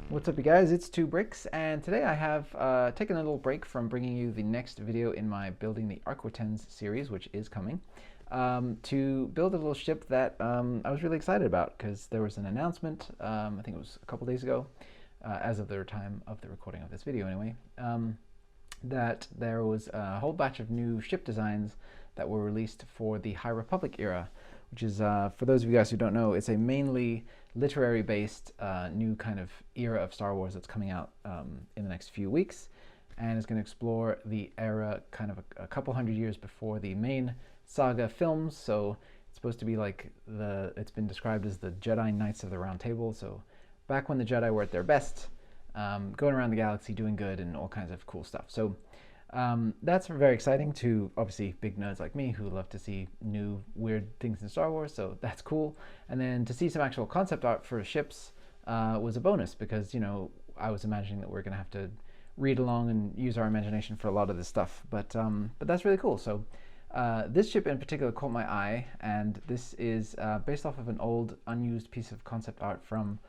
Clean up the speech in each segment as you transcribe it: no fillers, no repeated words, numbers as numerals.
What's up, you guys? It's 2bricks, and today I have taken a little break from bringing you the next video in my Building the Arquitens series, which is coming, to build a little ship that I was really excited about because there was an announcement, I think it was a couple days ago, as of the time of the recording of this video anyway, that there was a whole batch of new ship designs that were released for the High Republic era, which is, for those of you guys who don't know, it's a mainly literary-based new kind of era of Star Wars that's coming out in the next few weeks, and is going to explore the era kind of a couple hundred years before the main saga films. So it's supposed to be like it's been described as the Jedi Knights of the Round Table. So back when the Jedi were at their best, going around the galaxy doing good and all kinds of cool stuff. So that's very exciting to, obviously, big nerds like me who love to see new weird things in Star Wars, so that's cool. And then to see some actual concept art for ships was a bonus because, you know, I was imagining that we're going to have to read along and use our imagination for a lot of this stuff, but that's really cool. So this ship in particular caught my eye, and this is based off of an old unused piece of concept art from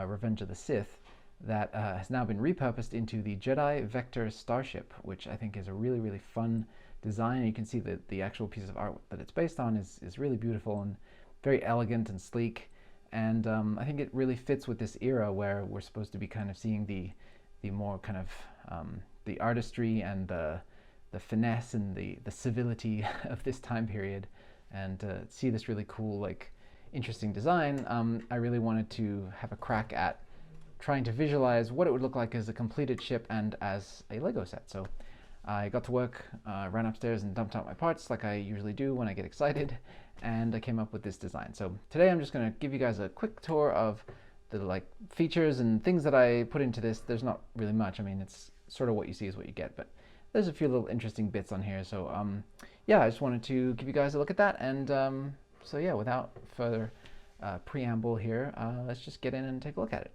Revenge of the Sith that has now been repurposed into the Jedi Vector Starship, which I think is a really, really fun design. You can see that the actual piece of art that it's based on is really beautiful and very elegant and sleek. And I think it really fits with this era where we're supposed to be kind of seeing the more kind of the artistry and the finesse and the civility of this time period, and see this really cool, like, interesting design. I really wanted to have a crack at trying to visualize what it would look like as a completed ship and as a Lego set. So I got to work, ran upstairs and dumped out my parts like I usually do when I get excited, and I came up with this design. So today I'm just going to give you guys a quick tour of the features and things that I put into this. There's not really much. I mean, it's sort of what you see is what you get, but there's a few little interesting bits on here. So yeah, I just wanted to give you guys a look at that. And so yeah, without further preamble here, let's just get in and take a look at it.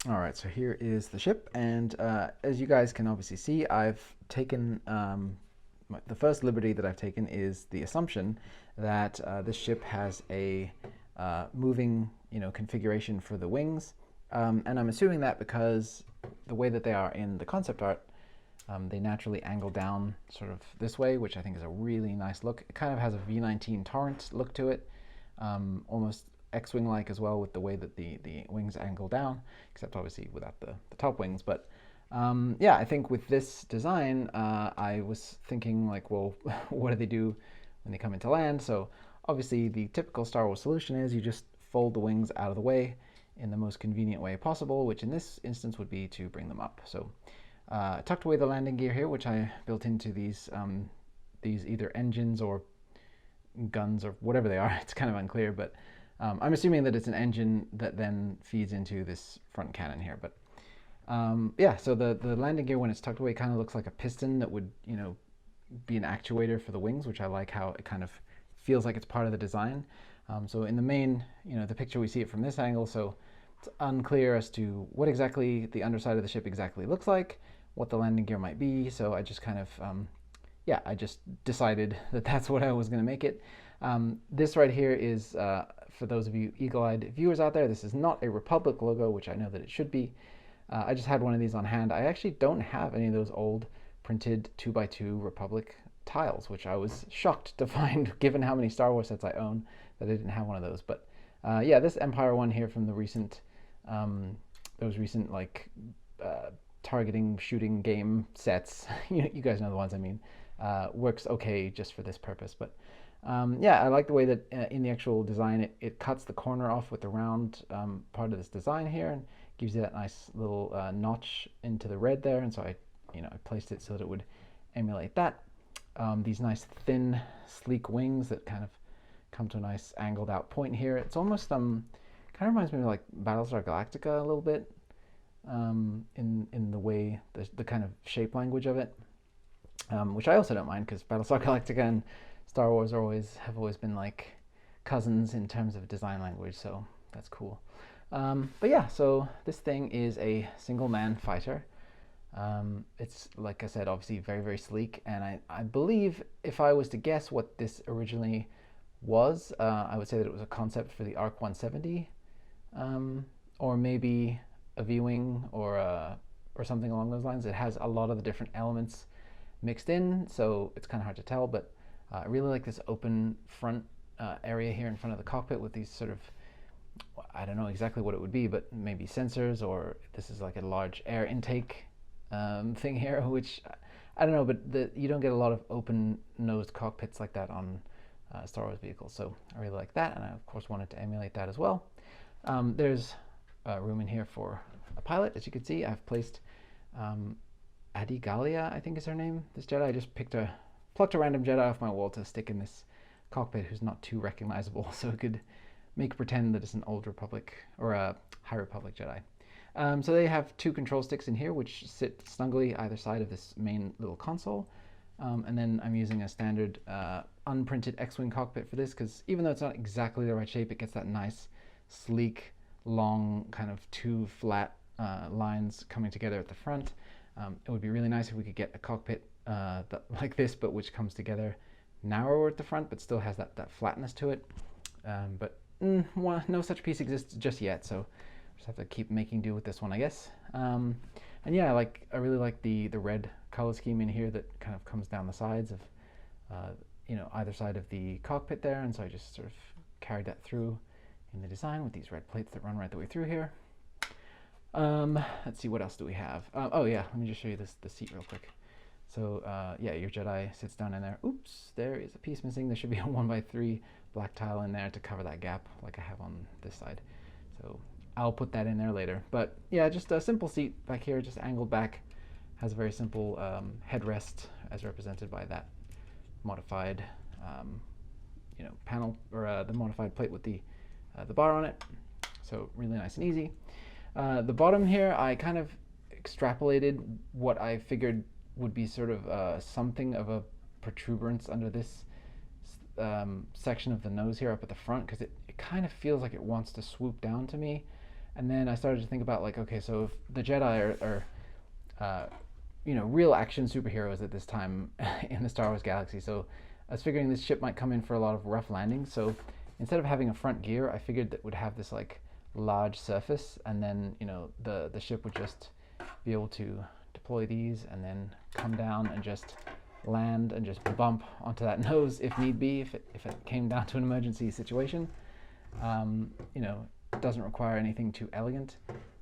All right, so here is the ship, and as you guys can obviously see, I've taken, the first liberty that I've taken is the assumption that this ship has a moving, configuration for the wings, and I'm assuming that because the way that they are in the concept art, they naturally angle down sort of this way, which I think is a really nice look. It kind of has a V19 Torrent look to it, almost X-Wing like as well, with the way that the wings angle down, except obviously without the top wings. But yeah, I think with this design, I was thinking like, well, what do they do when they come into land? So obviously the typical Star Wars solution is you just fold the wings out of the way in the most convenient way possible, which in this instance would be to bring them up. So I tucked away the landing gear here, which I built into these either engines or guns or whatever they are. It's kind of unclear, but I'm assuming that it's an engine that then feeds into this front cannon here. But yeah, so the landing gear, when it's tucked away, kind of looks like a piston that would, be an actuator for the wings, which I like how it kind of feels like it's part of the design. So in the main, the picture, we see it from this angle, so it's unclear as to what exactly the underside of the ship exactly looks like, what the landing gear might be. So I just kind of, yeah, I just decided that that's what I was going to make it. This right here is, for those of you eagle-eyed viewers out there, this is not a Republic logo, which I know that it should be. I just had one of these on hand. I actually don't have any of those old printed 2x2 Republic tiles, which I was shocked to find, given how many Star Wars sets I own, that I didn't have one of those. But yeah, this Empire one here from the recent, those recent targeting shooting game sets, you guys know the ones I mean, works okay just for this purpose. But yeah, I like the way that in the actual design it cuts the corner off with the round part of this design here and gives you that nice little notch into the red there. And so I placed it so that it would emulate that. These nice thin, sleek wings that kind of come to a nice angled out point here. It's almost kind of reminds me of like Battlestar Galactica a little bit, in the way the kind of shape language of it, which I also don't mind because Battlestar Galactica and Star Wars have always been like cousins in terms of design language, so that's cool. But yeah, so this thing is a single-man fighter. It's, like I said, obviously very, very sleek, and I believe if I was to guess what this originally was, I would say that it was a concept for the ARC 170, or maybe a V-wing or something along those lines. It has a lot of the different elements mixed in, so it's kind of hard to tell, but I really like this open front area here in front of the cockpit with these sort of, I don't know exactly what it would be, but maybe sensors, or this is like a large air intake thing here, which I don't know, but you don't get a lot of open-nosed cockpits like that on Star Wars vehicles, so I really like that, and I of course wanted to emulate that as well. There's room in here for a pilot. As you can see, I've placed Adigalia, I think is her name, this Jedi. I just plucked a random Jedi off my wall to stick in this cockpit who's not too recognizable, so it could make pretend that it's an old Republic or a High Republic Jedi. So they have two control sticks in here which sit snugly either side of this main little console. And then I'm using a standard unprinted X-Wing cockpit for this, because even though it's not exactly the right shape, it gets that nice, sleek, long, kind of two flat lines coming together at the front. It would be really nice if we could get a cockpit like this, but which comes together narrower at the front, but still has that flatness to it. But no such piece exists just yet, so just have to keep making do with this one, I guess. And yeah, I really like the red color scheme in here that kind of comes down the sides of either side of the cockpit there, and so I just sort of carried that through in the design with these red plates that run right the way through here. Let's see, what else do we have? Oh yeah, let me just show you the seat real quick. So yeah, your Jedi sits down in there. Oops, there is a piece missing. There should be a 1x3 black tile in there to cover that gap like I have on this side. So I'll put that in there later. But yeah, just a simple seat back here, just angled back. Has a very simple headrest as represented by that modified panel, or the modified plate with the bar on it. So really nice and easy. The bottom here, I kind of extrapolated what I figured would be sort of something of a protuberance under this section of the nose here up at the front, because it kind of feels like it wants to swoop down to me. And then I started to think about, like, okay, so if the Jedi are real action superheroes at this time in the Star Wars galaxy, so I was figuring this ship might come in for a lot of rough landings. So instead of having a front gear, I figured that would have this like large surface, and then the ship would just be able to deploy these and then come down and just land and just bump onto that nose if need be, if it came down to an emergency situation. It doesn't require anything too elegant,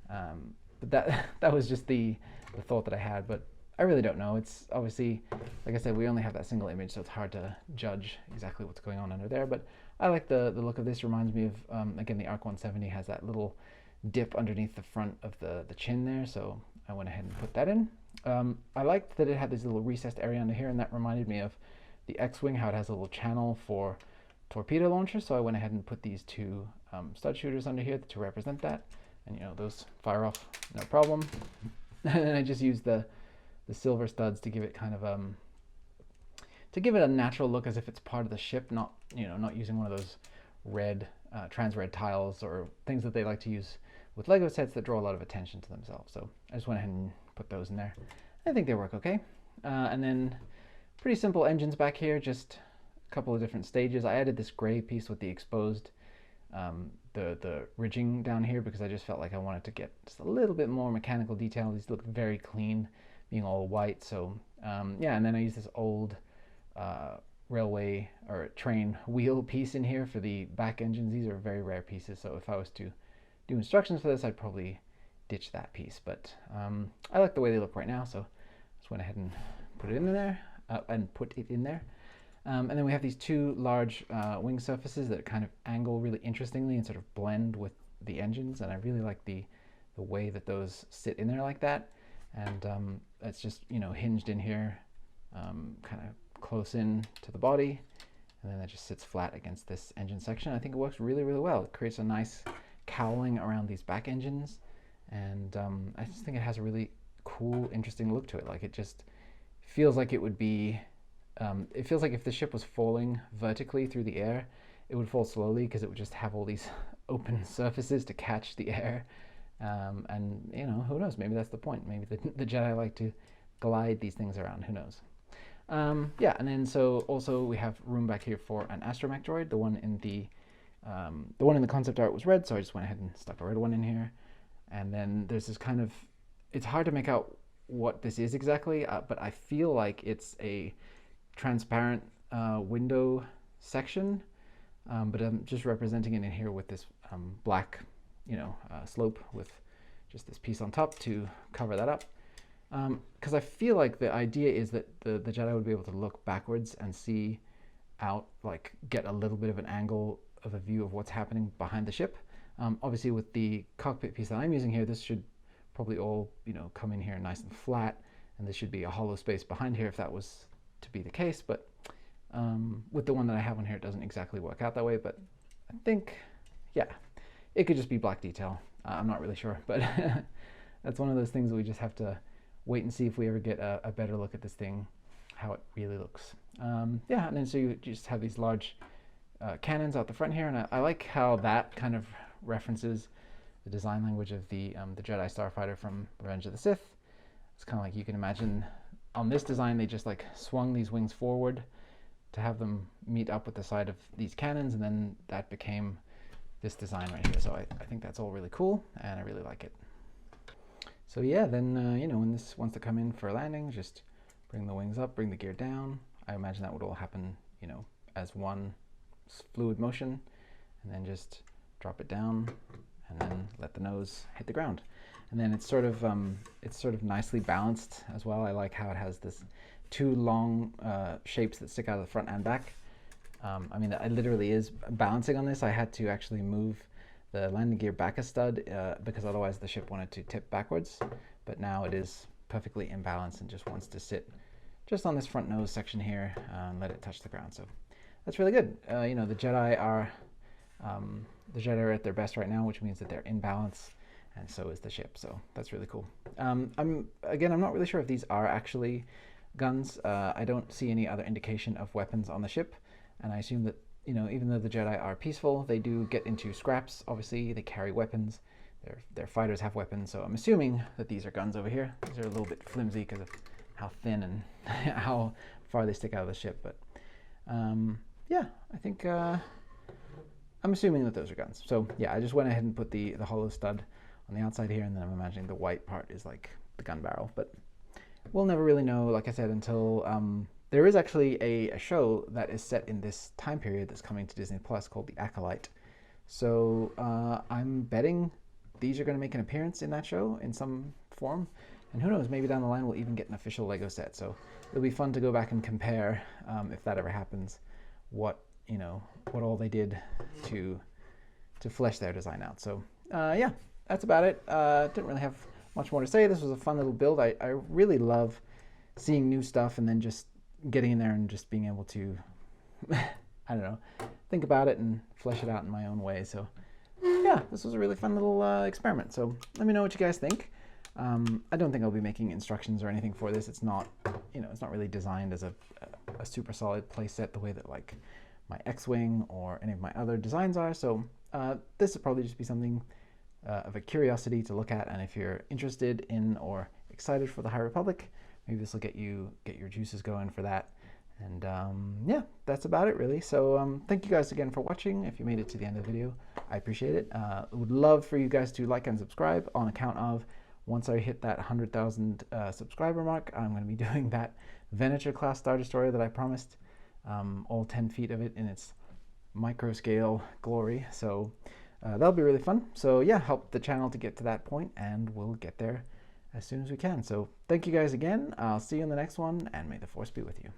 but that was just the thought that I had. But I really don't know. It's obviously, like I said, we only have that single image, so it's hard to judge exactly what's going on under there. But I like the look of this. Reminds me of, again, the ARC 170 has that little dip underneath the front of the chin there, so I went ahead and put that in. I liked that it had this little recessed area under here, and that reminded me of the X-Wing, how it has a little channel for torpedo launchers, so I went ahead and put these two stud shooters under here to represent that, and those fire off no problem. And I just used the silver studs to give it kind of a natural look, as if it's part of the ship, not using one of those red trans red tiles or things that they like to use with Lego sets that draw a lot of attention to themselves. So I just went ahead and put those in there. I think they work okay. And then pretty simple engines back here, just a couple of different stages. I added this gray piece with the exposed the ridging down here, because I just felt like I wanted to get just a little bit more mechanical detail. These look very clean, being all white. So yeah, and then I used this old railway or train wheel piece in here for the back engines. These are very rare pieces, so if I was to do instructions for this, I'd probably ditch that piece. But I like the way they look right now, so just went ahead and put it in there. And then we have these two large wing surfaces that kind of angle really interestingly and sort of blend with the engines, and I really like the way that those sit in there like that. And it's just hinged in here, kind of close in to the body, and then it just sits flat against this engine section. I think it works really, really well. It creates a nice cowling around these back engines, and I just think it has a really cool, interesting look to it. Like, it just feels like it would be it feels like if the ship was falling vertically through the air, it would fall slowly, because it would just have all these open surfaces to catch the air. And who knows, maybe that's the point. Maybe the Jedi like to glide these things around, who knows. Yeah, and then so also we have room back here for an astromech droid. The one in the concept art was red, so I just went ahead and stuck a red one in here. And then there's this kind of, it's hard to make out what this is exactly, but I feel like it's a transparent window section, but I'm just representing it in here with this black, slope with just this piece on top to cover that up. Because I feel like the idea is that the Jedi would be able to look backwards and see out, like get a little bit of an angle of a view of what's happening behind the ship. Obviously with the cockpit piece that I'm using here, this should probably all, come in here nice and flat, and this should be a hollow space behind here if that was to be the case. But with the one that I have on here, it doesn't exactly work out that way, but I think, yeah, it could just be black detail. I'm not really sure, but that's one of those things that we just have to wait and see if we ever get a better look at this thing, how it really looks. Yeah, and then so you just have these large cannons out the front here, and I like how that kind of references the design language of the Jedi Starfighter from Revenge of the Sith. It's kind of like you can imagine on this design, they just like swung these wings forward to have them meet up with the side of these cannons, and then that became this design right here. So I think that's all really cool, and I really like it. So yeah, then when this wants to come in for a landing, just bring the wings up, bring the gear down. I imagine that would all happen, as one fluid motion, and then just drop it down, and then let the nose hit the ground. And then it's sort of nicely balanced as well. I like how it has this two long shapes that stick out of the front and back. I mean, it literally is balancing on this. I had to actually move the landing gear back a stud because otherwise the ship wanted to tip backwards. But now it is perfectly in balance and just wants to sit just on this front nose section here and let it touch the ground. So that's really good. The Jedi are at their best right now, which means that they're in balance, and so is the ship. So that's really cool. I'm not really sure if these are actually guns. I don't see any other indication of weapons on the ship, and I assume that even though the Jedi are peaceful, they do get into scraps. Obviously, they carry weapons. Their fighters have weapons, so I'm assuming that these are guns over here. These are a little bit flimsy because of how thin and how far they stick out of the ship. But yeah, I think I'm assuming that those are guns. So yeah, I just went ahead and put the hollow stud on the outside here, and then I'm imagining the white part is like the gun barrel. But we'll never really know, like I said, until there is actually a show that is set in this time period that's coming to Disney Plus called The Acolyte. So I'm betting these are going to make an appearance in that show in some form. And who knows, maybe down the line we'll even get an official Lego set. So it'll be fun to go back and compare, if that ever happens, what all they did to flesh their design out. So yeah, that's about it. Didn't really have much more to say. This was a fun little build. I really love seeing new stuff and then just getting in there and just being able to, I don't know, think about it and flesh it out in my own way. So yeah, this was a really fun little experiment. So let me know what you guys think. I don't think I'll be making instructions or anything for this. It's not, it's not really designed as a super solid playset the way that like my X-Wing or any of my other designs are. So this will probably just be something of a curiosity to look at. And if you're interested in or excited for the High Republic, maybe this will get your juices going for that. And yeah, that's about it really. So thank you guys again for watching. If you made it to the end of the video, I appreciate it. I would love for you guys to like and subscribe on account of once I hit that 100,000 subscriber mark, I'm going to be doing that Venator class Star Destroyer that I promised, all 10 feet of it in its micro scale glory. So that'll be really fun. So yeah, help the channel to get to that point, and we'll get there as soon as we can. So thank you guys again. I'll see you in the next one, and may the Force be with you.